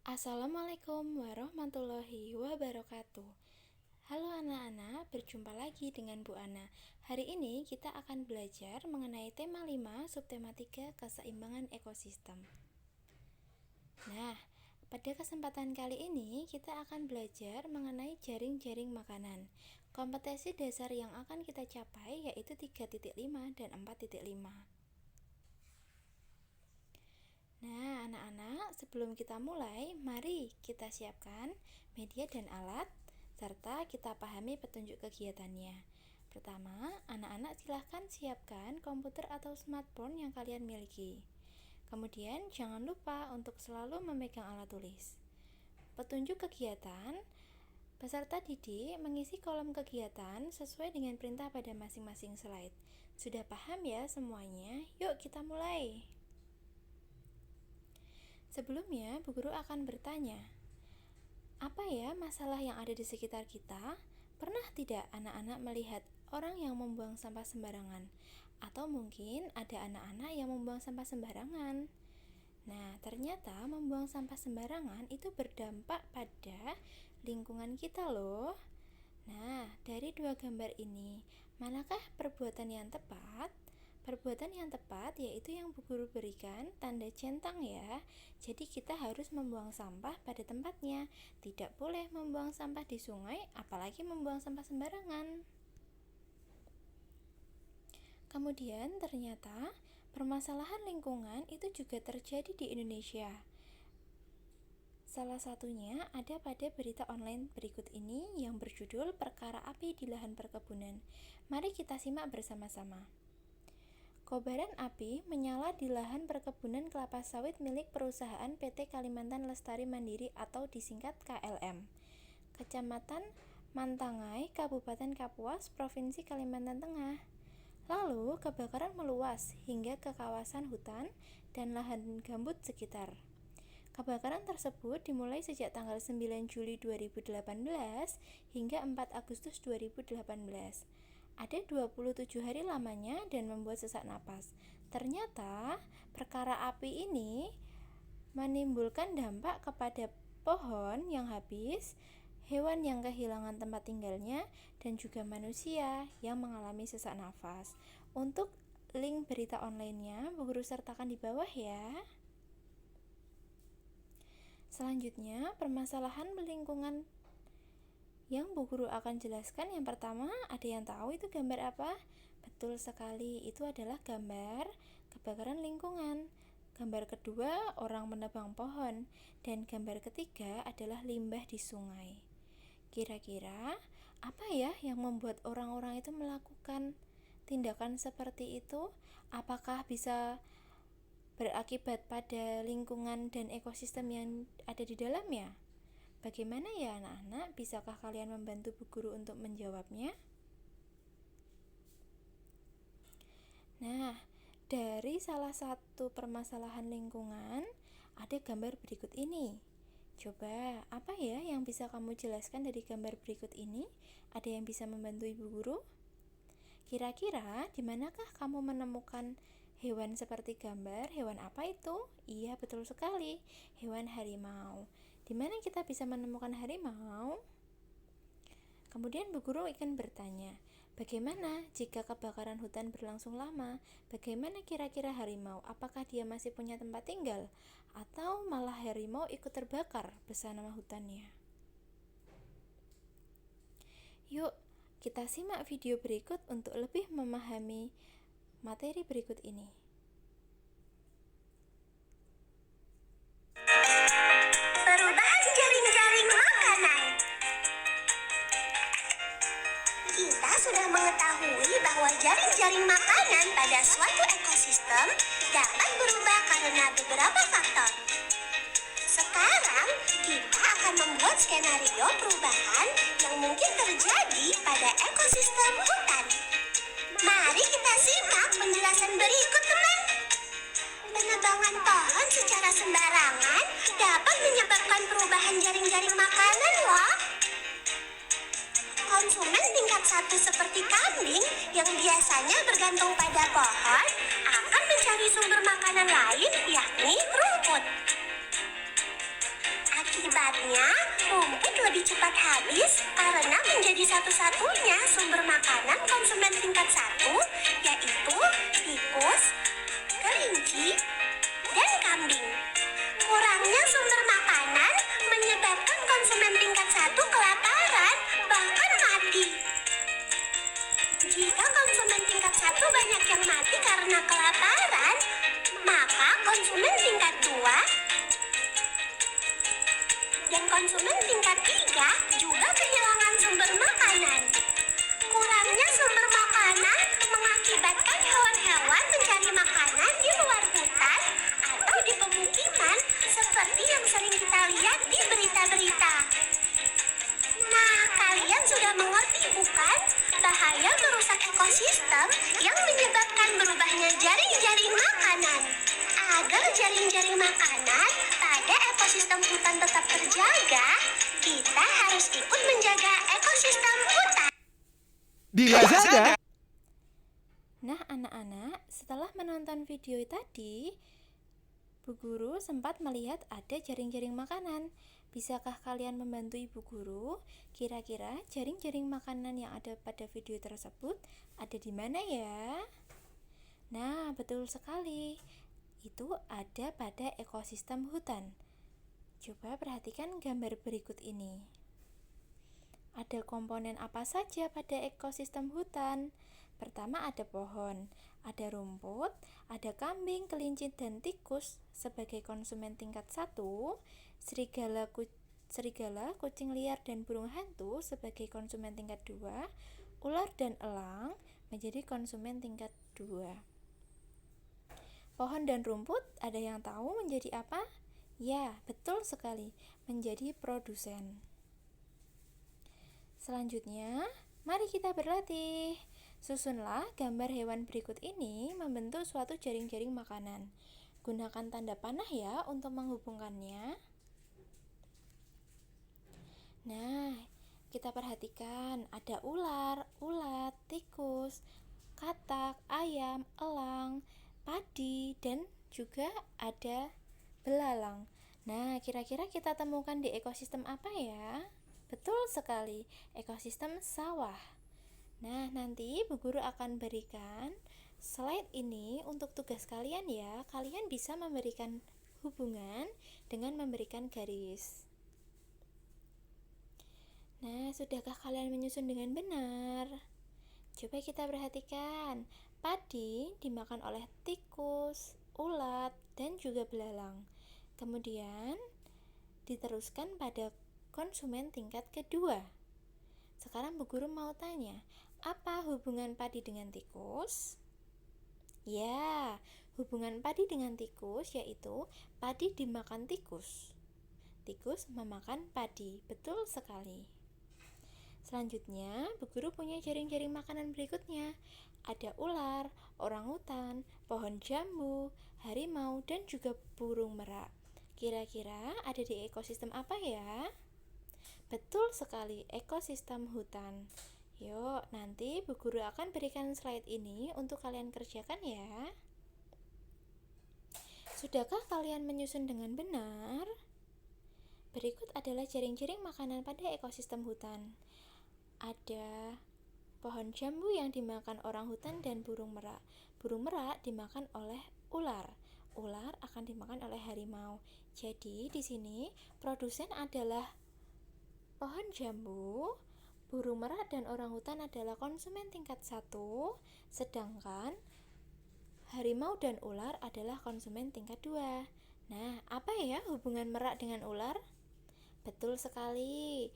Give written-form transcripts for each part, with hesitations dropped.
Assalamualaikum warahmatullahi wabarakatuh. Halo anak-anak, berjumpa lagi dengan Bu Ana. Hari ini kita akan belajar mengenai tema 5 subtema 3 keseimbangan ekosistem. Nah, pada kesempatan kali ini kita akan belajar mengenai jaring-jaring makanan. Kompetensi dasar yang akan kita capai yaitu 3.5 dan 4.5. Nah, anak-anak, sebelum kita mulai, mari kita siapkan media dan alat, serta kita pahami petunjuk kegiatannya. Pertama, anak-anak silahkan siapkan komputer atau smartphone yang kalian miliki. Kemudian, jangan lupa untuk selalu memegang alat tulis. Petunjuk kegiatan, peserta didik mengisi kolom kegiatan sesuai dengan perintah pada masing-masing slide. Sudah paham ya semuanya? Yuk kita mulai. Sebelumnya, Bu Guru akan bertanya, apa ya masalah yang ada di sekitar kita? Pernah tidak anak-anak melihat orang yang membuang sampah sembarangan? Atau mungkin ada anak-anak yang membuang sampah sembarangan? Nah, ternyata membuang sampah sembarangan itu berdampak pada lingkungan kita loh. Nah, dari dua gambar ini, manakah perbuatan yang tepat? Perbuatan yang tepat yaitu yang Bu Guru berikan tanda centang ya. Jadi kita harus membuang sampah pada tempatnya. Tidak boleh membuang sampah di sungai, apalagi membuang sampah sembarangan. Kemudian ternyata permasalahan lingkungan itu juga terjadi di Indonesia. Salah satunya ada pada berita online berikut ini yang berjudul Perkara Api di Lahan Perkebunan. Mari kita simak bersama-sama. Kobaran api menyala di lahan perkebunan kelapa sawit milik perusahaan PT Kalimantan Lestari Mandiri atau disingkat KLM, Kecamatan Mantangai, Kabupaten Kapuas, Provinsi Kalimantan Tengah. Lalu kebakaran meluas hingga ke kawasan hutan dan lahan gambut sekitar. Kebakaran tersebut dimulai sejak tanggal 9 Juli 2018 hingga 4 Agustus 2018. Ada 27 hari lamanya dan membuat sesak napas. Ternyata perkara api ini menimbulkan dampak kepada pohon yang habis, hewan yang kehilangan tempat tinggalnya, dan juga manusia yang mengalami sesak nafas. Untuk link berita online-nya, Bu Guru sertakan di bawah ya. Selanjutnya, permasalahan lingkungan yang Bu Guru akan jelaskan. Yang pertama, ada yang tahu itu gambar apa? Betul sekali, itu adalah gambar kebakaran lingkungan. Gambar kedua, orang menebang pohon. Dan gambar ketiga adalah limbah di sungai. Kira-kira apa ya yang membuat orang-orang itu melakukan tindakan seperti itu? Apakah bisa berakibat pada lingkungan dan ekosistem yang ada di dalamnya? Bagaimana ya anak-anak? Bisakah kalian membantu Bu Guru untuk menjawabnya? Nah, dari salah satu permasalahan lingkungan, ada gambar berikut ini. Coba, apa ya yang bisa kamu jelaskan dari gambar berikut ini? Ada yang bisa membantu Ibu Guru? Kira-kira di manakah kamu menemukan hewan seperti gambar? Hewan apa itu? Iya, betul sekali. Hewan harimau. Di mana kita bisa menemukan harimau? Kemudian Bu Guru akan bertanya, bagaimana jika kebakaran hutan berlangsung lama? Bagaimana kira-kira harimau? Apakah dia masih punya tempat tinggal? Atau malah harimau ikut terbakar bersama hutannya? Yuk, kita simak video berikut untuk lebih memahami materi berikut ini. Perubahan jaring-jaring makanan. Kita sudah mengetahui bahwa jaring-jaring makanan pada suatu ekosistem dapat berubah karena beberapa faktor. Sekarang, kita akan membuat skenario perubahan yang mungkin terjadi pada ekosistem hutan. Mari kita simak penjelasan berikut, teman. Penebangan pohon secara sembarangan dapat menyebabkan perubahan jaring-jaring makanan loh. Konsumen tingkat 1 seperti kambing yang biasanya bergantung pada pohon akan mencari sumber makanan lain yakni rumput. Akibatnya, rumput lebih cepat habis karena menjadi satu-satunya sumber makanan konsumen tingkat 1, yaitu tikus, kelinci, dan kambing. Kurangnya sumber makanan menyebabkan konsumen tingkat 1 kelaparan, bahkan mati. Jika konsumen tingkat 1 banyak yang mati karena kelaparan, maka konsumen tingkat 2 dan konsumen tingkat 3 juga kehilangan sumber makanan. Kurangnya sumber makanan mengakibatkan hewan-hewan mencari makanan di luar hutan atau di pemukiman seperti yang sering kita lihat di berita-berita. Nah, kalian sudah mengerti bukan bahaya merusak ekosistem yang menyebabkan berubahnya jaring-jaring makanan? Agar jaring-jaring makanan pada ekosistem hutan tetap terjaga, kita harus ikut menjaga ekosistem hutan. Dia saja. Nah, anak-anak, setelah menonton video tadi, Bu Guru sempat melihat ada jaring-jaring makanan. Bisakah kalian membantu Ibu Guru? Kira-kira jaring-jaring makanan yang ada pada video tersebut ada di mana ya? Nah, betul sekali. Itu ada pada ekosistem hutan. Coba perhatikan gambar berikut ini. Ada komponen apa saja pada ekosistem hutan? Pertama ada pohon, ada rumput, ada kambing, kelinci, dan tikus sebagai konsumen tingkat 1, serigala, kucing liar, dan burung hantu sebagai konsumen tingkat 2, ular dan elang menjadi konsumen tingkat 2. Pohon dan rumput ada yang tahu menjadi apa? Ya, betul sekali, menjadi produsen. Selanjutnya, mari kita berlatih. Susunlah gambar hewan berikut ini membentuk suatu jaring-jaring makanan. Gunakan tanda panah ya untuk menghubungkannya. Nah, kita perhatikan ada ular, ulat, tikus, katak, ayam, elang, padi, dan juga ada belalang. Nah, kira-kira kita temukan di ekosistem apa ya? Betul sekali, ekosistem sawah. Nah, nanti Bu Guru akan berikan slide ini untuk tugas kalian ya. Kalian bisa memberikan hubungan dengan memberikan garis. Nah, sudahkah kalian menyusun dengan benar? Coba kita perhatikan. Padi dimakan oleh tikus, ulat, dan juga belalang. Kemudian diteruskan pada konsumen tingkat kedua. Sekarang Bu Guru mau tanya, apa hubungan padi dengan tikus? Ya, hubungan padi dengan tikus yaitu padi dimakan tikus. Tikus memakan padi, betul sekali. Selanjutnya, Bu Guru punya jaring-jaring makanan berikutnya. Ada ular, orangutan, pohon jambu, harimau, dan juga burung merak. Kira-kira ada di ekosistem apa ya? Betul sekali, ekosistem hutan. Yuk, nanti Bu Guru akan berikan slide ini untuk kalian kerjakan ya. Sudahkah kalian menyusun dengan benar? Berikut adalah jaring-jaring makanan pada ekosistem hutan. Ada pohon jambu yang dimakan orang hutan dan burung merak. Burung merak dimakan oleh ular. Ular akan dimakan oleh harimau. Jadi di sini produsen adalah pohon jambu, burung merak dan orang hutan adalah konsumen tingkat 1, sedangkan harimau dan ular adalah konsumen tingkat 2. Nah, apa ya hubungan merak dengan ular? Betul sekali.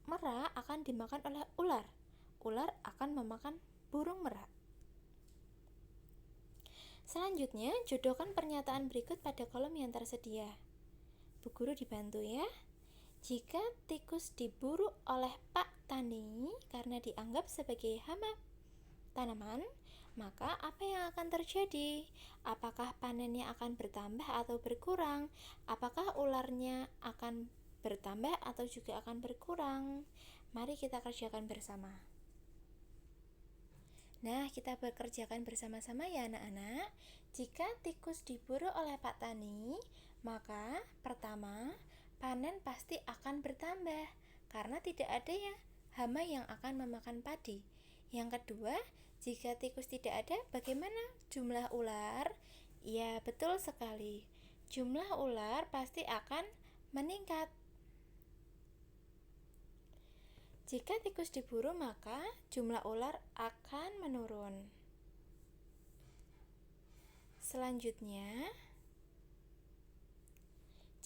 Merak akan dimakan oleh ular. Ular akan memakan burung merak. Selanjutnya, jodohkan pernyataan berikut pada kolom yang tersedia. Bu Guru dibantu ya. Jika tikus diburu oleh Pak Tani karena dianggap sebagai hama tanaman, maka apa yang akan terjadi? Apakah panennya akan bertambah atau berkurang? Apakah ularnya akan bertambah atau juga akan berkurang? Mari kita kerjakan bersama. Nah, kita bekerjakan bersama-sama ya anak-anak. Jika tikus diburu oleh Pak Tani, maka pertama, panen pasti akan bertambah karena tidak ada hama yang akan memakan padi. Yang kedua, jika tikus tidak ada, bagaimana jumlah ular? Ya, betul sekali. Jumlah ular pasti akan meningkat. Jika tikus diburu, maka jumlah ular akan menurun. Selanjutnya,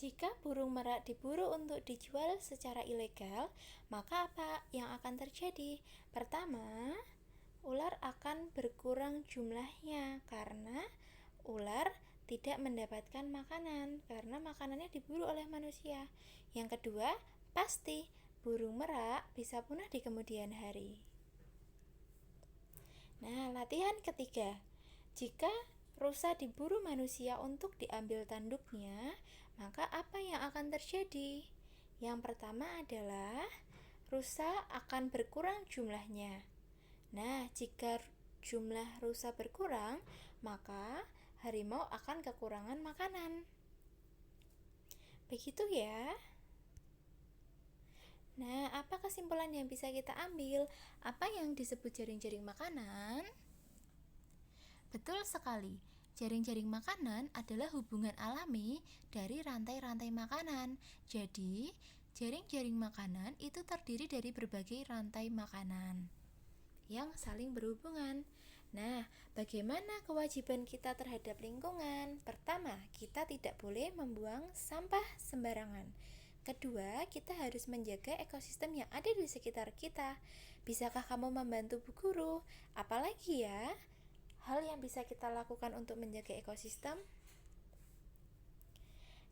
jika burung merak diburu untuk dijual secara ilegal, maka apa yang akan terjadi? Pertama, ular akan berkurang jumlahnya karena ular tidak mendapatkan makanan karena makanannya diburu oleh manusia. Yang kedua, pasti burung merak bisa punah di kemudian hari. Nah, latihan ketiga. Jika rusa diburu manusia untuk diambil tanduknya, maka apa yang akan terjadi? Yang pertama adalah rusa akan berkurang jumlahnya. Nah, jika jumlah rusa berkurang, maka harimau akan kekurangan makanan. Begitu ya. Nah, apa kesimpulan yang bisa kita ambil? Apa yang disebut jaring-jaring makanan? Betul sekali. Jaring-jaring makanan adalah hubungan alami dari rantai-rantai makanan. Jadi, jaring-jaring makanan itu terdiri dari berbagai rantai makanan yang saling berhubungan. Nah, bagaimana kewajiban kita terhadap lingkungan? Pertama, kita tidak boleh membuang sampah sembarangan. Kedua, kita harus menjaga ekosistem yang ada di sekitar kita. Bisakah kamu membantu Bu Guru? Apalagi ya hal yang bisa kita lakukan untuk menjaga ekosistem?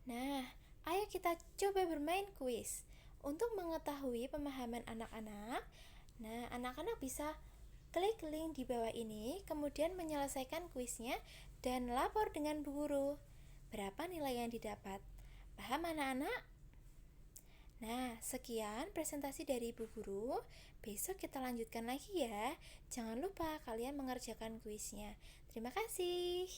Nah, ayo kita coba bermain kuis untuk mengetahui pemahaman anak-anak. Nah, anak-anak bisa klik link di bawah ini, kemudian menyelesaikan kuisnya dan lapor dengan Bu Guru. Berapa nilai yang didapat? Paham anak-anak? Nah, sekian presentasi dari Ibu Guru. Besok kita lanjutkan lagi ya. Jangan lupa kalian mengerjakan kuisnya. Terima kasih.